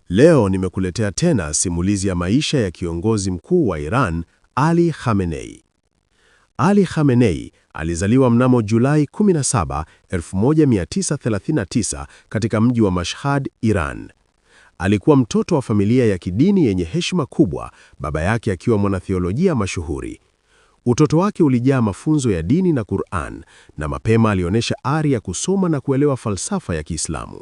Leo nimekuletea tena simulizi ya maisha ya kiongozi mkuu wa Iran, Ali Khamenei. Ali Khamenei alizaliwa mnamo Julai 17, 1939 katika mji wa Mashhad, Iran. Alikuwa mtoto wa familia ya kidini yenye heshima kubwa, baba yake akiwa mwanatheolojia mashuhuri. Utoto wake ulijaa mafunzo ya dini na Qur'an, na mapema alionyesha ari ya kusoma na kuelewa falsafa ya Kiislamu.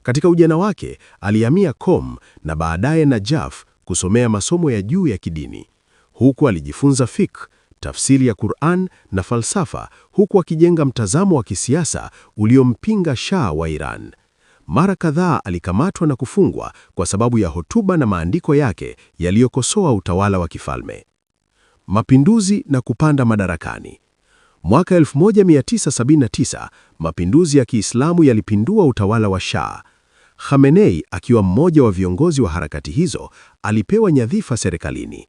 Katika ujana wake, alihamia Qom na baadaye Najaf kusomea masomo ya juu ya kidini. Huku alijifunza fiqh, tafsiri ya Qur'an na falsafa, huku akijenga mtazamo wa kisiasa uliompinga Shah wa Iran. Mara kadhaa alikamatwa na kufungwa kwa sababu ya hotuba na maandiko yake yaliyokosoa utawala wa kifalme. Mapinduzi na kupanda madarakani. Mwaka 1979, mapinduzi ya Kiislamu yalipindua utawala wa Shah. Khamenei, akiwa mmoja wa viongozi wa harakati hizo, alipewa nyadhifa serikalini.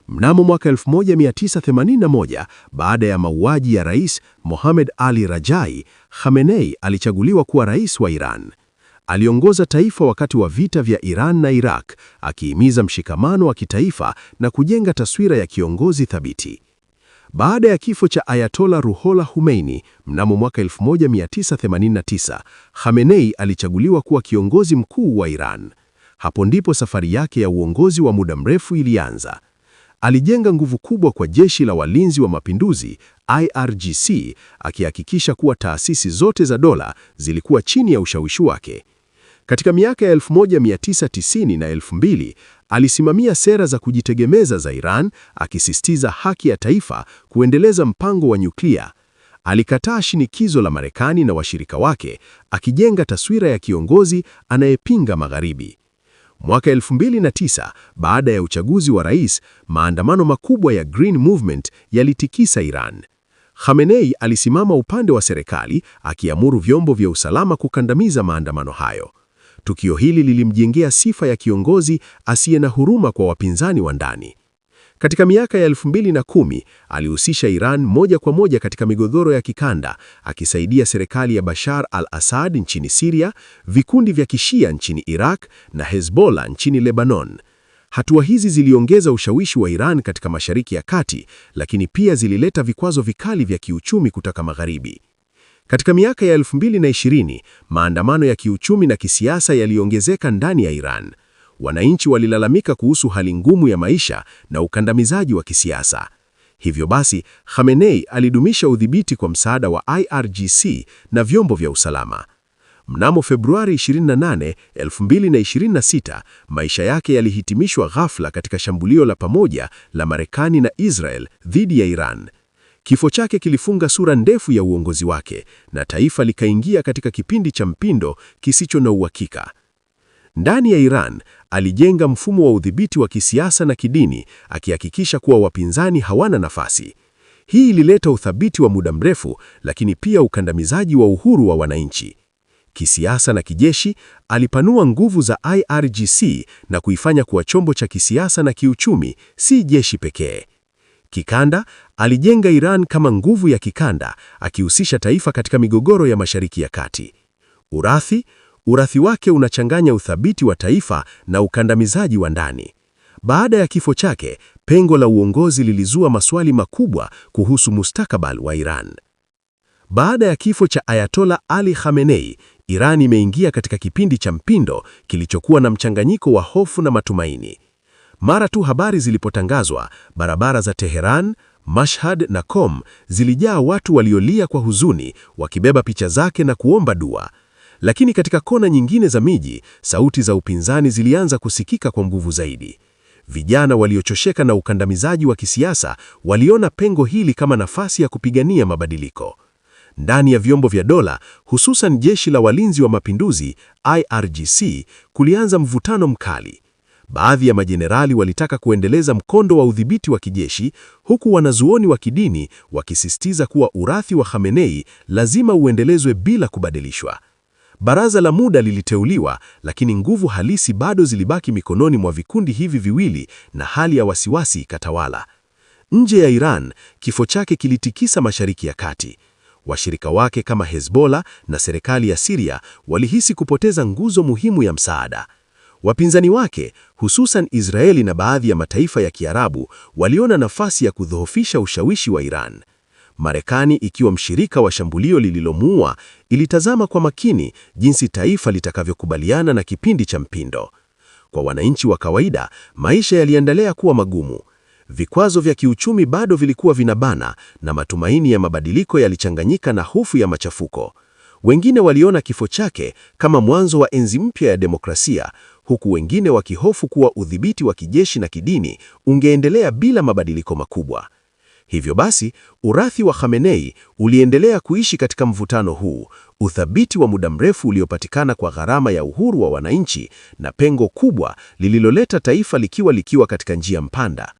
Mnamo mwaka 1981, baada ya mauaji ya Rais Mohammad Ali Rajai, Khamenei alichaguliwa kuwa rais wa Iran. Aliongoza taifa wakati wa vita vya Iran na Iraq, akihimiza mshikamano wa kitaifa na kujenga taswira ya kiongozi thabiti. Baada ya kifo cha Ayatollah Ruhollah Khomeini mnamo mwaka 1989, Khamenei alichaguliwa kuwa kiongozi mkuu wa Iran. Hapo ndipo safari yake ya uongozi wa muda mrefu ilianza. Alijenga nguvu kubwa kwa jeshi la walinzi wa mapinduzi IRGC, akihakikisha kuwa taasisi zote za dola zilikuwa chini ya ushawishi wake. Katika miaka ya 1990 na 2000, alisimamia sera za kujitegemeza za Iran, akisisitiza haki ya taifa kuendeleza mpango wa nyuklia. Alikataa shinikizo la Marekani na washirika wake, akijenga taswira ya kiongozi anayepinga Magharibi. Mwaka 2009, baada ya uchaguzi wa rais, maandamano makubwa ya Green Movement yalitikisa Iran. Khamenei alisimama upande wa serikali, akiamuru vyombo vya usalama kukandamiza maandamano hayo. Tukio hili lilimjengea sifa ya kiongozi asiye na huruma kwa wapinzani wa ndani. Katika miaka ya 2010, alihusisha Iran moja kwa moja katika migogoro ya kikanda, akisaidia serikali ya Bashar al-Assad nchini Syria, vikundi vya Kishia nchini Iraq na Hezbollah nchini Lebanon. Hatua hizi ziliongeza ushawishi wa Iran katika Mashariki ya Kati, lakini pia zilileta vikwazo vikali vya kiuchumi kutoka Magharibi. Katika miaka ya 2020, maandamano ya kiuchumi na kisiasa yaliongezeka ndani ya Iran. Wananchi walilalamika kuhusu hali ngumu ya maisha na ukandamizaji wa kisiasa. Hivyo basi, Khamenei alidumisha udhibiti kwa msaada wa IRGC na vyombo vya usalama. Mnamo Februari 28, 2026, maisha yake yalihitimishwa ghafla katika shambulio la pamoja la Marekani na Israel dhidi ya Iran. Kifo chake kilifunga sura ndefu ya uongozi wake, na taifa likaingia katika kipindi cha mpito kisicho na uhakika. Ndani ya Iran, alijenga mfumo wa udhibiti wa kisiasa na kidini, akihakikisha kuwa wapinzani hawana nafasi. Hii ilileta uthabiti wa muda mrefu, lakini pia ukandamizaji wa uhuru wa wananchi. Kisiasa na kijeshi, alipanua nguvu za IRGC na kuifanya kuwa chombo cha kisiasa na kiuchumi, si jeshi pekee. Kikanda, alijenga Iran kama nguvu ya kikanda, akihusisha taifa katika migogoro ya Mashariki ya Kati. Urathi wake unachanganya uthabiti wa taifa na ukandamizaji wa ndani. Baada ya kifo chake, pengo la uongozi lilizua maswali makubwa kuhusu mustakabali wa Iran. Baada ya kifo cha Ayatollah Ali Khamenei, Iran imeingia katika kipindi cha mpito kilichokuwa na mchanganyiko wa hofu na matumaini. Mara tu habari zilipotangazwa, barabara za Teheran, Mashhad na Qom zilijaa watu waliolia kwa huzuni, wakibeba picha zake na kuomba dua. Lakini katika kona nyingine za miji, sauti za upinzani zilianza kusikika kwa nguvu zaidi. Vijana waliochosheka na ukandamizaji wa kisiasa waliona pengo hili kama nafasi ya kupigania mabadiliko. Ndani ya vyombo vya dola, hususan jeshi la walinzi wa mapinduzi IRGC, kulianza mvutano mkali. Baadhi ya majenerali walitaka kuendeleza mkondo wa udhibiti wa kijeshi, huku wanazuoni wa kidini wakisisitiza kuwa urathi wa Khamenei lazima uendelezwe bila kubadilishwa. Baraza la muda liliteuliwa, lakini nguvu halisi bado zilibaki mikononi mwa vikundi hivi viwili na hali ya wasiwasi ikatawala. Nje ya Iran, kifo chake kilitikisa Mashariki ya Kati. Washirika wake kama Hezbollah na serikali ya Syria walihisi kupoteza nguzo muhimu ya msaada. Wapinzani wake, hususan Israeli na baadhi ya mataifa ya Kiarabu, waliona nafasi ya kudhoofisha ushawishi wa Iran. Marekani, ikiwa mshirika wa shambulio lililomuua, ilitazama kwa makini jinsi taifa litakavyokubaliana na kipindi cha mpindo. Kwa wananchi wa kawaida, maisha yaliendelea kuwa magumu. Vikwazo vya kiuchumi bado vilikuwa vinabana na matumaini ya mabadiliko yalichanganyika na hofu ya machafuko. Wengine waliona kifo chake kama mwanzo wa enzi mpya ya demokrasia, huku wengine wakihofu kuwa udhibiti wa kijeshi na kidini ungeendelea bila mabadiliko makubwa. Hivyo basi, urithi wa Khamenei uliendelea kuishi katika mvutano huu, uthabiti wa muda mrefu uliopatikana kwa gharama ya uhuru wa wananchi na pengo kubwa lililoleta taifa likiwa katika njia mpanda.